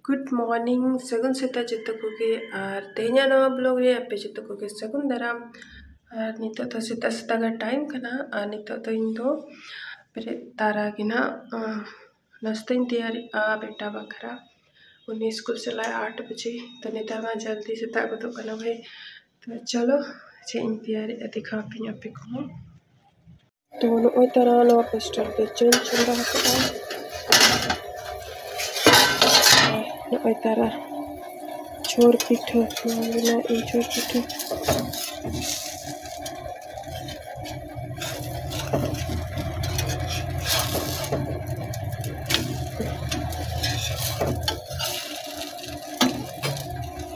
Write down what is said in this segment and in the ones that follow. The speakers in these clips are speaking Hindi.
Good morning, sagun seta jito koge ar tehnya nawa blog re ape jito koge sagun daram ar nito to seta seta ga time kana ar nito to indo bere tara gina नाश्ता तैयारी बेटा बखरा उन्हें स्कूल से लाए 8 बजे तो नेता वहाँ जल्दी से ताकत तो करना भाई तो चलो चेंज तैयारी दिखा पे यहाँ पे कौन तो वो तरह लो पोस्टर पे चेंज चल रहा है वो तरह छोर पिठो ना इन छोर पिठो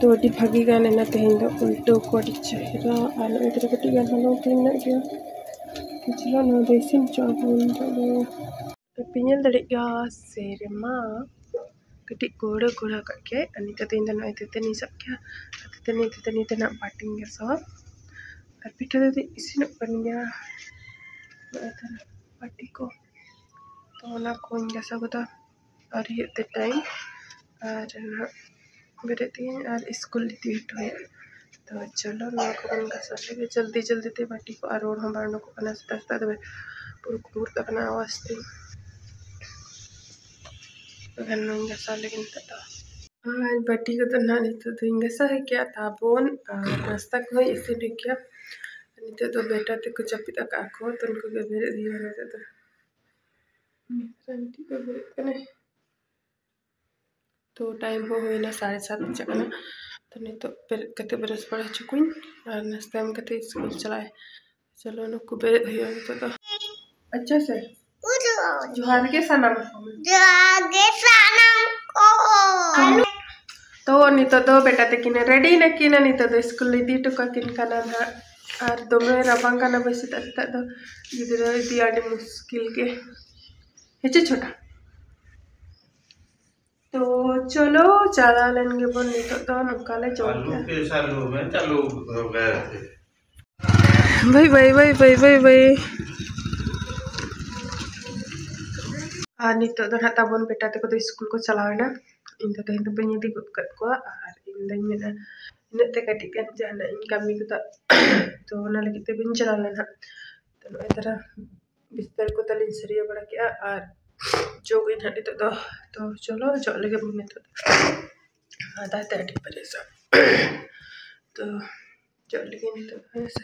तो डी भागी गाने ना तेहिं दो उल्टो कोडी चेहरा आलो इधर कटी गाना लो तीन ना गया चलो ना देसिन चाबुन तो पिnyal dari ya serema keti goda goda kake ani ta tinda no ite teni sakya teni nak bating ya so tapi tadi isin panya pati ko to na ko inga sa kota ari at time na berarti আর स्कूल लीती है तो चलो ना को बन का सके जल्दी जल्दी ते बाटी को आरोड़ हम बारनो को बना सकता है पूरा कुर तक ना वास्ते अगर नंगा सा लेकिन तो आज बाटी को तो ना नहीं तो इंगा सा है क्या ताबोन नाश्ता को इसे नहीं क्या नहीं तो बेटा ते कुछ अभी तक आको तो उनको गबेरे दिया रहता तो मित्रंती को गबेरे तो टाइम हो ना 7:30 बजे का तो नहीं तो फिर कते बरस पड़ा चुकुन और नाश्ता में कते स्कूल चलाए चलो न को बेरे भैया तो अच्छा से जोहार के सनम को तो नहीं तो बेटा ते किने रेडी न किने नहीं तो स्कूल दी तो का किन का ना और दोमे रबांग का ना बस तक तो गिदरा दी आडे मुश्किल के हेचे छोटा तो चलो चला लेंगे बोल नहीं तो नकाले चल चालू हो गए थे भाई नितो तो हता बोन बेटा ते को तो स्कूल को चलावे ना इन तो हिंद पे दी गुड कट को और इन दई में इन ते कटी के जाना इन कमी को तो ना लगी ते बिन चला लेना तो इधर बिस्तर को तलिन सरिया बड़ा किया और जो गई हटी तो चलो चले गए मम्मी तो आधा तैयारी पड़े सब तो चले गए नहीं तो ऐसे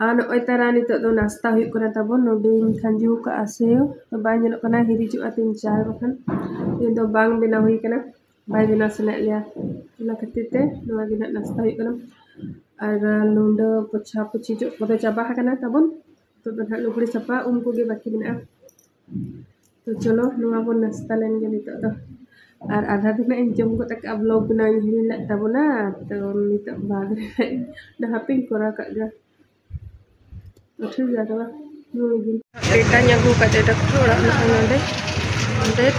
आन ओइतरा नितो तो नाश्ता हुई करा तबो नोडिन खंजू का आसेयो तो बाय जेलो कना हिरिजु अतिन चाय बखन ये तो बांग बिना हुई कना बाय बिना सने लिया ना खतिते नवा गिना नाश्ता हुई कना और लुंडो पोछा पोछी जो बदे चाबा कना तबन तो बधा लुगड़ी सपा उनको के बाकी बिना तो चलो नवा बन नाश्ता लेंगे नितो तो और आधा दिन इन जम को तक अब लोग बना हिरिन तबना तो नितो बाद ना हापिंग करा का बेटा nyanggu kate dokter orang nonde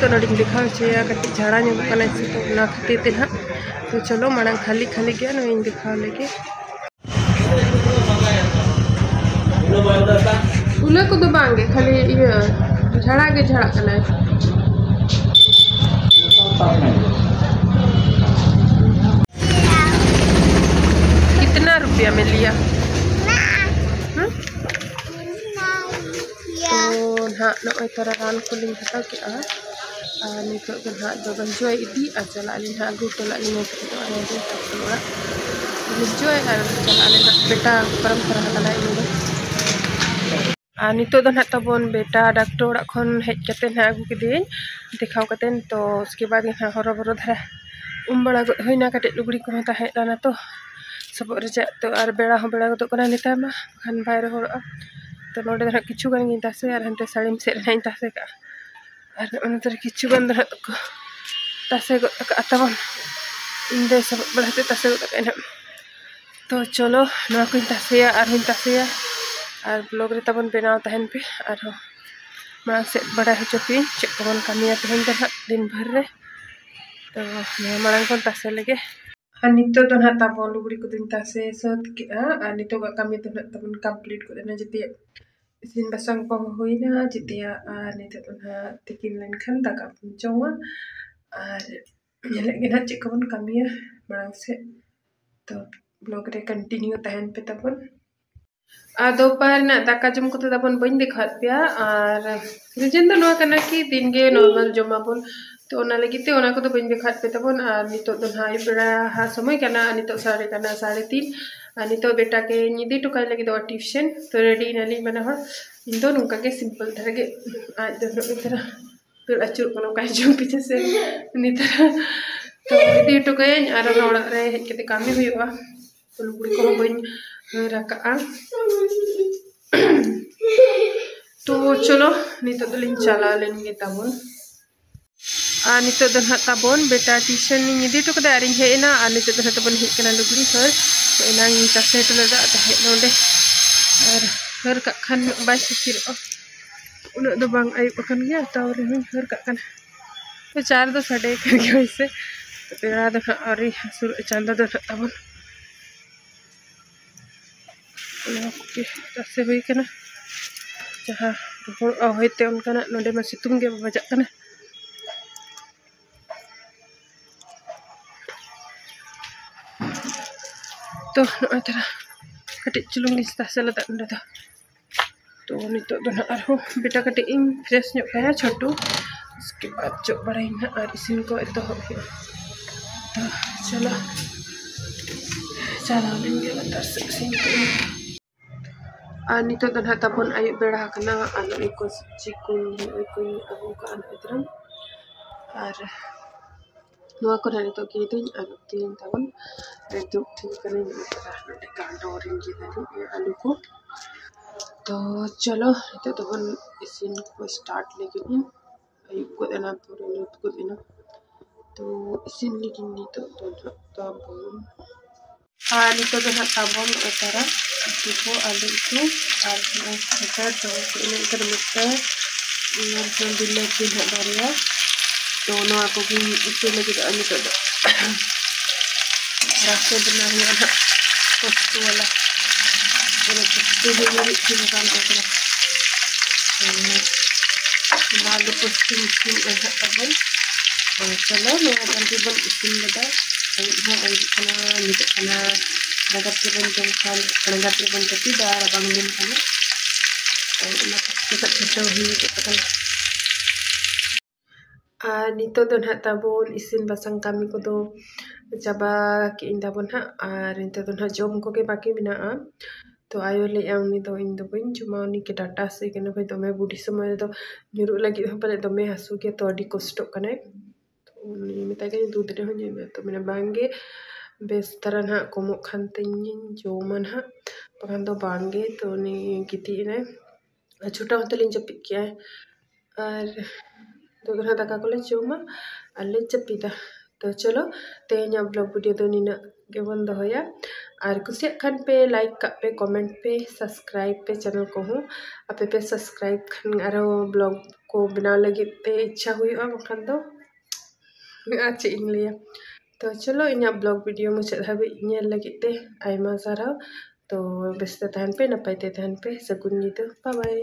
तो नोडिंग दिखा चेया कति झाड़ा nyanggu kana situ na khati ha तो चलो मणंग खाली खाली गया नो इन दिखा लेके उले को तो बांगे खाली ये झाड़ा के झाड़ा kana कितना रुपया में लिया हाँ नॉय तरह रान को लिंग हटा के नितो के हाँ दो बंजोय इदी चला लिंग हाँ गु तो ला लिंग तो आने दे तोड़ा बंजोय चला लिंग बेटा परंपरा हला इन दो नितो दो ना तबोन बेटा डॉक्टर ओड़ा खन हेज कते ना अगु केदे दिखाव कते तो उसके बाद हाँ हरो बरो धरा बड़ा होइना कटे लुगड़ी को ता हेज लाना तो सब रजा तो और बेड़ा हो बेड़ा तो कना नेता मा खान बाहर होड़ा तो नोडे धरा किछु गान गिन तासे और हंते साड़ी में सेट नहीं तासे का और उनतर किछु गान धरा तो तासे को अतवन इंदे सब बढ़ते तासे को तक तो चलो नवा को तासे और ब्लॉग रे तबन बनाव तहन पे और मां से बड़ा है चपी चेक बन कामिया तहन धरा दिन भर रे तो मां को तासे लगे नितो तो ना ताबो लुगड़ी को दिन तासे सत के नितो का कमी तो तबन कंप्लीट को देना जति isin basang ko huina jitia nito na tikin len kan tak apun jonga nyelek gina cik kabun kami ya barang se to blog re continue tahan pe tapun दोपहर ना दाका जम को तबन बन दिखात पिया और रीजन तो नवा कना कि दिन गे नॉर्मल जमा बोल तो ओना लगी ते ओना को तो बन दिखात पे तबन और नितो तो हाई बड़ा हा समय कना नितो साढ़े 3:30 और नितो बेटा के निदी टुकाई लगी दो ट्यूशन तो रेडी नली मना हो इंदो नुका के सिंपल तरह के आज दो तरह फिर अचुर कोनो काई जो पीछे से नितर तो निदी टुकाई और रोड़ा रे केते कामी हुआ तो लुगड़ी को बन रखा तो चलो नितो दलिन चला लेंगे तबन नितो दन तबन बेटा ट्यूशन निदी टुक दा रिंग हेना नितो दन तबन हे कना लुगड़ी हर तो एनांग तासे तो लदा हे नोंडे और हर का खान बाय सिर उन दो बांग आयु बकन गया ताव रे हर का खान तो चार दो साढ़े करके वैसे तो पेड़ा दो और सुर चांदा दो तबन ओके तासे हुई कना जहाँ होते उनका नोडे में सितुंग के बजा कना तो नोतरा कटी चुलुंग निस्ता सेलता नोडे तो नितो दो आरो बेटा कटी इन फ्रेश न्यो कया छोटू उसके बाद जो बड़ाई ना और इसिन को तो हो गया तो चलो चला लेंगे अंदर से इसिन को नितो दो तबन आयु बेड़ा कना आलो को चिकुन को अबू का अंतरम और नवा को नितो की दिन आलू तीन तबन रेदु ठीक कने नोडे गांडो रिंगी आलू को तो चलो itu teman isin ko start lagi nih ayo ko na puro lut ko ina to isin lagi nih to tabon nito to tabon utara itu ko alu itu kita to ini termuka ini sambil lagi nak daria to no aku pun itu lagi dah anu to rasa benar ni anak postu lah तो lalu posting table चलो मैं टेबल इसिन बदा ayo kana nito kana dagat table jong kan dagat table tapi dah bangun kana ayo kita kita hi kan nito don tabon isin basang kami ko do jaba ki inda bon nito don jom ko ke baki bina तो आयो ले आउनी तो इन दो बन चुमा उनी के डाटा से के भाई दमे बुढ़ी समय तो nyuruh lagi पले दमे हासु के तो अडी कष्ट कने तो उनी मिता के दूध रे होनी में तो मेरा बांगे बेस तरह ना कोमो खानते जो मन हा पकान तो बांगे तो उनी किती ने छोटा होते लिंच पिक किया और तो घर दाका को ले चुमा अले चपीदा तो चलो तेहnya vlog video तो नीना के बंद होया और कुछ खान पे लाइक का पे कमेंट पे सब्सक्राइब पे चैनल को हूँ आपे पे सब्सक्राइब खान आरो ब्लॉग को बना लगे पे इच्छा हुई बखान दो अच्छे इन लिया तो चलो इन ब्लॉग वीडियो मुझे हाबी इन लगे ते आयमा सारा तो बेस्ते तहन पे नपाइते तहन पे सगुन नीतो बाय बाय।